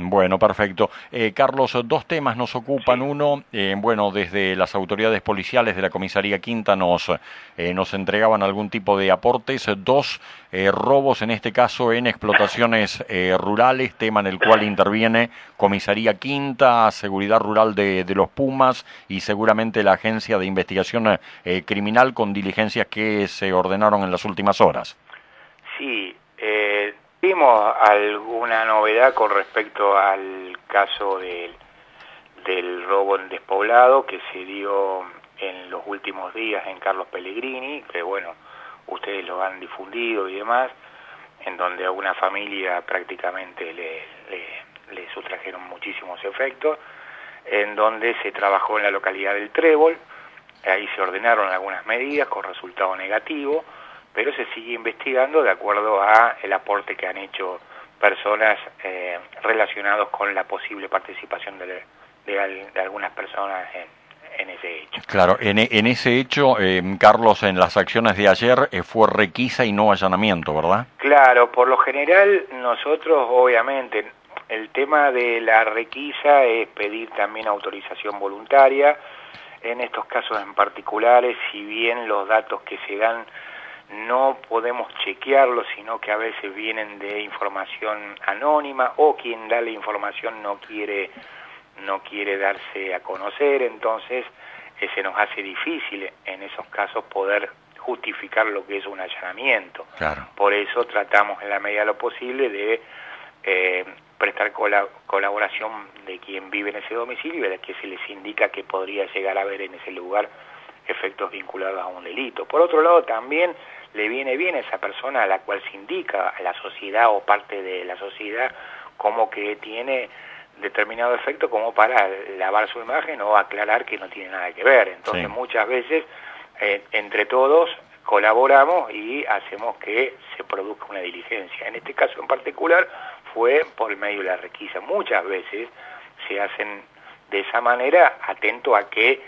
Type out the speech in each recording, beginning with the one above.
Bueno, perfecto. Carlos, dos temas nos ocupan. Sí, Uno, bueno, desde las autoridades policiales de la Comisaría Quinta nos entregaban algún tipo de aportes. Dos, robos, en este caso en explotaciones rurales, tema en el cual interviene Comisaría Quinta, Seguridad Rural de los Pumas y seguramente la Agencia de Investigación Criminal con diligencias que se ordenaron en las últimas horas. sí. ¿Vimos alguna novedad con respecto al caso del robo en despoblado que se dio en los últimos días en Carlos Pellegrini? Que bueno, ustedes lo han difundido y demás, en donde a una familia prácticamente le sustrajeron muchísimos efectos, en donde se trabajó en la localidad del Trébol. Ahí se ordenaron algunas medidas con resultado negativo, pero se sigue investigando de acuerdo a el aporte que han hecho personas relacionados con la posible participación de algunas personas en ese hecho. Claro, en ese hecho, Carlos, en las acciones de ayer fue requisa y no allanamiento, ¿verdad? Claro, por lo general nosotros obviamente el tema de la requisa es pedir también autorización voluntaria. En estos casos en particulares, si bien los datos que se dan no podemos chequearlos, sino que a veces vienen de información anónima o quien da la información no quiere darse a conocer, entonces se nos hace difícil en esos casos poder justificar lo que es un allanamiento. Claro. Por eso tratamos en la medida de lo posible de prestar colaboración de quien vive en ese domicilio y de que se les indica que podría llegar a haber en ese lugar efectos vinculados a un delito. Por otro lado, también le viene bien a esa persona a la cual se indica a la sociedad o parte de la sociedad como que tiene determinado efecto como para lavar su imagen o aclarar que no tiene nada que ver. Entonces, Sí. muchas veces, entre todos, colaboramos y hacemos que se produzca una diligencia. En este caso en particular fue por el medio de la requisa. Muchas veces se hacen de esa manera, atento a que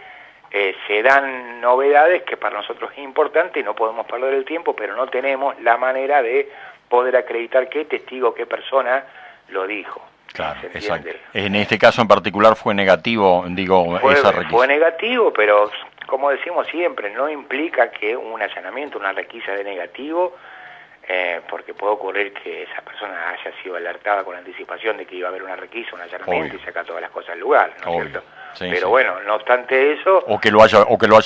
se dan novedades que para nosotros es importante y no podemos perder el tiempo, pero no tenemos la manera de poder acreditar qué testigo, qué persona lo dijo. Claro, ¿Se exacto. entiende? En este caso en particular fue negativo, digo, esa requisa. Fue negativo, pero como decimos siempre, no implica que un allanamiento, una requisa de negativo, porque puede ocurrir que esa persona haya sido alertada con anticipación de que iba a haber una requisa, un allanamiento, Obvio. y saca todas las cosas al lugar, ¿no es Obvio. cierto? Sí, Pero sí. bueno, no obstante eso, O que lo haya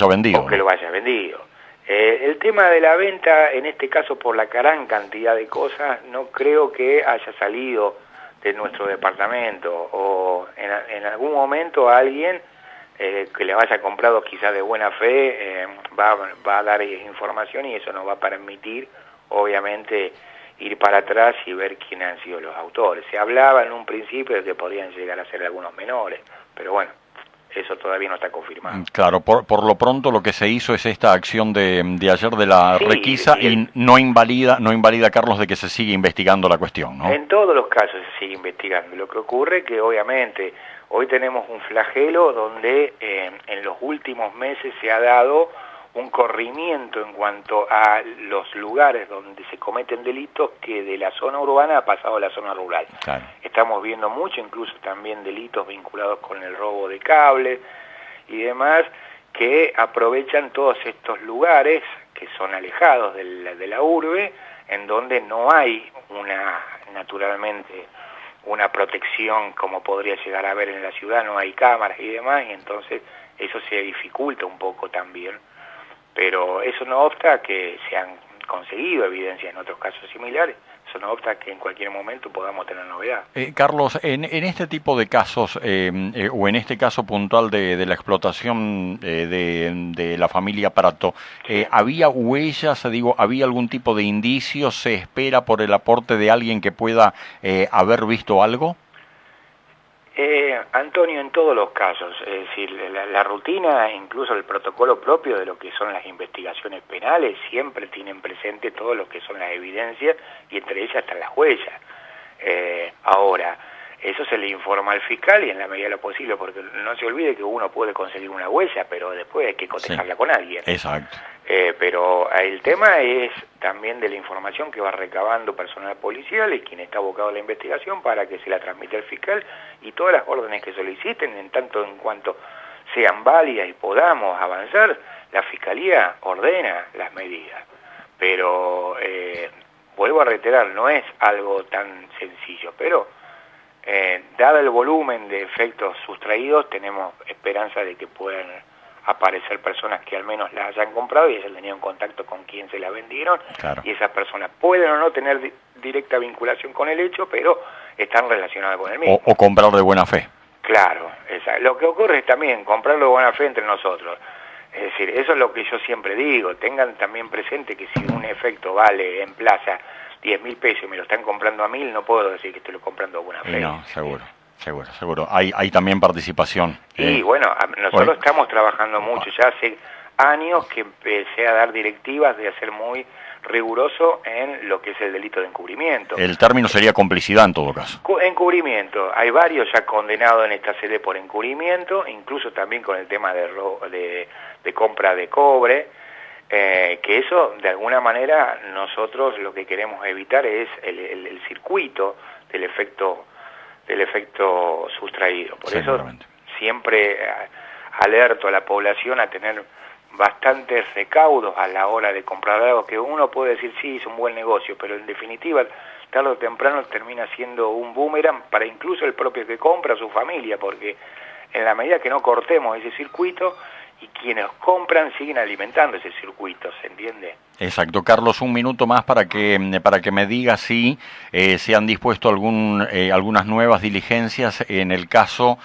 vendido, o que ¿no? lo haya vendido. El tema de la venta, en este caso por la gran cantidad de cosas, no creo que haya salido de nuestro departamento o en algún momento alguien que le haya comprado quizás de buena fe va a dar información y eso nos va a permitir obviamente ir para atrás y ver quiénes han sido los autores. Se hablaba en un principio de que podían llegar a ser algunos menores, pero bueno, eso todavía no está confirmado. Claro, por lo pronto lo que se hizo es esta acción de ayer de la Sí, requisa y y no invalida, Carlos, de que se sigue investigando la cuestión, ¿no? en todos los casos se sigue investigando. Lo que ocurre que obviamente hoy tenemos un flagelo donde en los últimos meses se ha dado un corrimiento en cuanto a los lugares donde se cometen delitos que de la zona urbana ha pasado a la zona rural. Claro. Estamos viendo mucho, incluso también delitos vinculados con el robo de cables y demás, que aprovechan todos estos lugares que son alejados de la urbe, en donde no hay naturalmente una protección como podría llegar a haber en la ciudad, no hay cámaras y demás, y entonces eso se dificulta un poco también. Pero eso no obsta que se han conseguido evidencias en otros casos similares, eso no obsta que en cualquier momento podamos tener novedad. Carlos, en este tipo de casos, o en este caso puntual de la explotación de la familia Prato, Sí. ¿había huellas, digo, había algún tipo de indicio? ¿Se espera por el aporte de alguien que pueda haber visto algo? Antonio, en todos los casos, es decir, la rutina, incluso el protocolo propio de lo que son las investigaciones penales, siempre tienen presente todo lo que son las evidencias y entre ellas están las huellas. Ahora, eso se le informa al fiscal y en la medida de lo posible, porque no se olvide que uno puede conseguir una huella, pero después hay que cotejarla con alguien. Exacto. Pero el tema es también de la información que va recabando personal policial y quien está abocado a la investigación para que se la transmita al fiscal y todas las órdenes que soliciten, en tanto en cuanto sean válidas y podamos avanzar, la Fiscalía ordena las medidas. Pero, vuelvo a reiterar, no es algo tan sencillo, pero dado el volumen de efectos sustraídos, tenemos esperanza de que puedan aparecer personas que al menos la hayan comprado y hayan tenido en contacto con quien se la vendieron, claro. Y esas personas pueden o no tener directa vinculación con el hecho, pero están relacionadas con el mismo. O comprar de buena fe. Claro, lo que ocurre es también comprarlo de buena fe entre nosotros. Es decir, eso es lo que yo siempre digo, tengan también presente que si un efecto vale en plaza 10.000 pesos y me lo están comprando a 1.000, no puedo decir que estoy comprando de buena fe. No, seguro. Hay también participación. Y bueno, nosotros estamos trabajando mucho, ya hace años que empecé a dar directivas de ser muy riguroso en lo que es el delito de encubrimiento. El término sería complicidad en todo caso. Encubrimiento, hay varios ya condenados en esta sede por encubrimiento, incluso también con el tema de compra de cobre, que eso de alguna manera nosotros lo que queremos evitar es el circuito del efecto sustraído. Por eso siempre alerto a la población a tener bastantes recaudos a la hora de comprar algo que uno puede decir sí, es un buen negocio, pero en definitiva tarde o temprano termina siendo un boomerang para incluso el propio que compra, su familia, porque en la medida que no cortemos ese circuito y quienes compran siguen alimentando ese circuito, ¿se entiende? Exacto. Carlos, un minuto más para que me diga si se han dispuesto algunas nuevas diligencias en el caso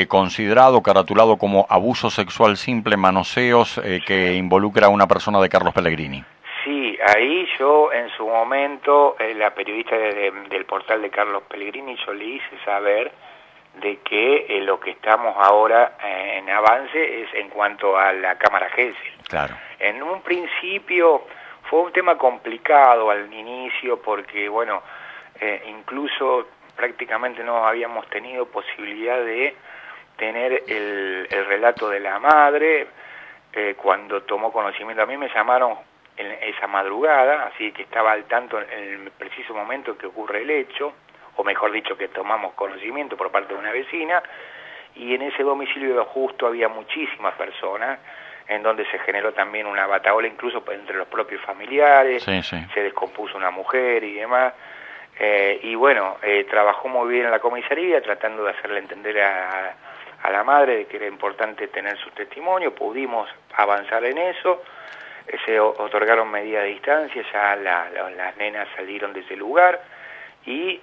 considerado, caratulado como abuso sexual simple, manoseos, que involucra a una persona de Carlos Pellegrini. Sí, ahí yo en su momento, la periodista del portal de Carlos Pellegrini, yo le hice saber de que lo que estamos ahora en avance es en cuanto a la Cámara Gesell. Claro. En un principio fue un tema complicado al inicio porque, bueno, incluso prácticamente no habíamos tenido posibilidad de tener el relato de la madre. Cuando tomó conocimiento, a mí me llamaron en esa madrugada, así que estaba al tanto en el preciso momento en que ocurre el hecho, o mejor dicho, que tomamos conocimiento por parte de una vecina, y en ese domicilio justo había muchísimas personas, en donde se generó también una batahola, incluso entre los propios familiares, sí. Se descompuso una mujer y demás, y bueno, trabajó muy bien en la comisaría, tratando de hacerle entender a la madre de que era importante tener su testimonio, pudimos avanzar en eso, se otorgaron medidas de distancia, ya las nenas salieron de ese lugar, y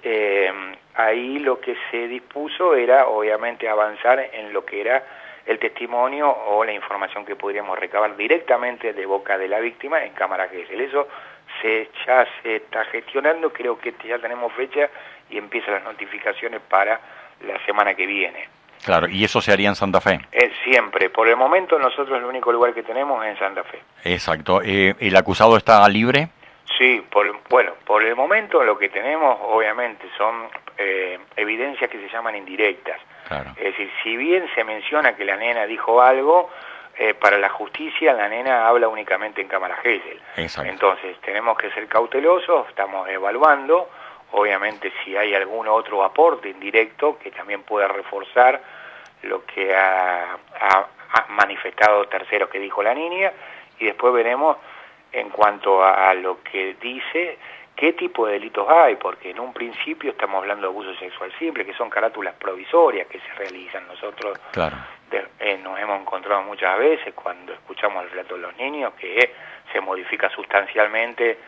ahí lo que se dispuso era obviamente avanzar en lo que era el testimonio o la información que podríamos recabar directamente de boca de la víctima en Cámara Gesell. Eso ya se está gestionando, creo que ya tenemos fecha y empiezan las notificaciones para la semana que viene. Claro, y eso se haría en Santa Fe. Siempre, por el momento nosotros el único lugar que tenemos es en Santa Fe. Exacto. ¿El acusado está libre? Sí, por el momento lo que tenemos obviamente son evidencias que se llaman indirectas. Claro. Es decir, si bien se menciona que la nena dijo algo, para la justicia la nena habla únicamente en Cámara Gesell. Exacto. Entonces tenemos que ser cautelosos, estamos evaluando, obviamente si hay algún otro aporte indirecto que también pueda reforzar lo que ha manifestado terceros que dijo la niña, y después veremos en cuanto a lo que dice, qué tipo de delitos hay, porque en un principio estamos hablando de abuso sexual simple, que son carátulas provisorias que se realizan. Nosotros claro. Nos hemos encontrado muchas veces cuando escuchamos el relato de los niños que se modifica sustancialmente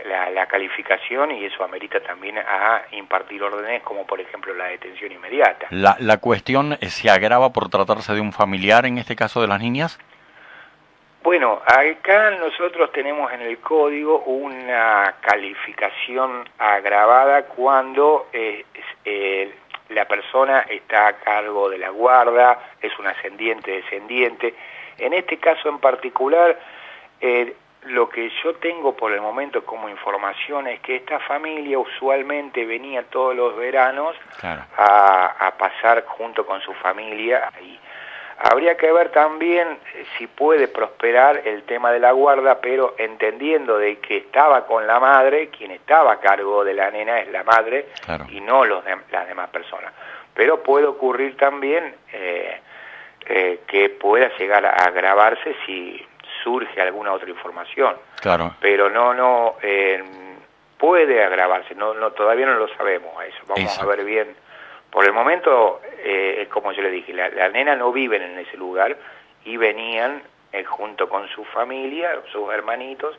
la calificación, y eso amerita también a impartir órdenes como por ejemplo la detención inmediata. ¿La cuestión se agrava por tratarse de un familiar en este caso de las niñas? Bueno, acá nosotros tenemos en el código una calificación agravada cuando la persona está a cargo de la guarda, es un ascendiente, descendiente. En este caso en particular, lo que yo tengo por el momento como información es que esta familia usualmente venía todos los veranos claro. a pasar junto con su familia ahí. Habría que ver también si puede prosperar el tema de la guarda, pero entendiendo de que estaba con la madre, quien estaba a cargo de la nena es la madre, claro, y no las demás personas. Pero puede ocurrir también que pueda llegar a agravarse si surge alguna otra información. Claro. Pero no puede agravarse, todavía no lo sabemos a eso. Vamos a ver bien. Por el momento, como yo le dije, la nena no viven en ese lugar y venían junto con su familia, sus hermanitos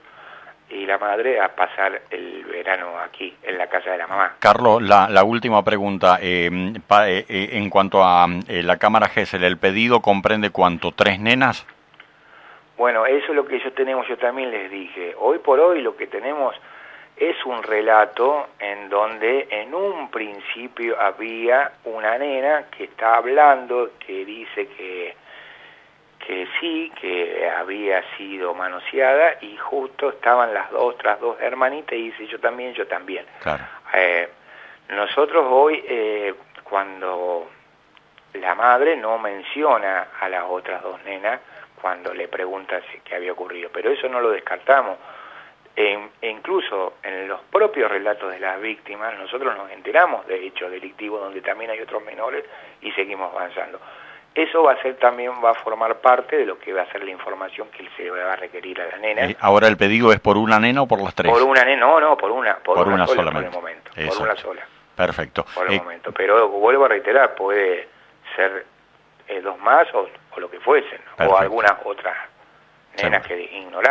y la madre a pasar el verano aquí, en la casa de la mamá. Carlos, la última pregunta. En cuanto a la cámara Gesell, ¿el pedido comprende cuánto? ¿3 nenas? Bueno, eso es lo que yo también les dije. Hoy por hoy lo que tenemos es un relato en donde en un principio había una nena que está hablando, que dice que sí, que había sido manoseada, y justo estaban las otras dos hermanitas y dice yo también. Claro. Nosotros hoy, cuando la madre no menciona a las otras dos nenas cuando le pregunta qué había ocurrido, pero eso no lo descartamos. E incluso en los propios relatos de las víctimas nosotros nos enteramos de hechos delictivos donde también hay otros menores y seguimos avanzando. Eso va a formar parte de lo que va a ser la información que se va a requerir a la nena. Ahora el pedido es por una nena o por las 3? Por una nena, por una sola por el momento. Exacto. Por una sola. Perfecto. Por el momento. Pero vuelvo a reiterar, puede ser 2 más o lo que fuesen, o algunas otras nenas que ignoramos.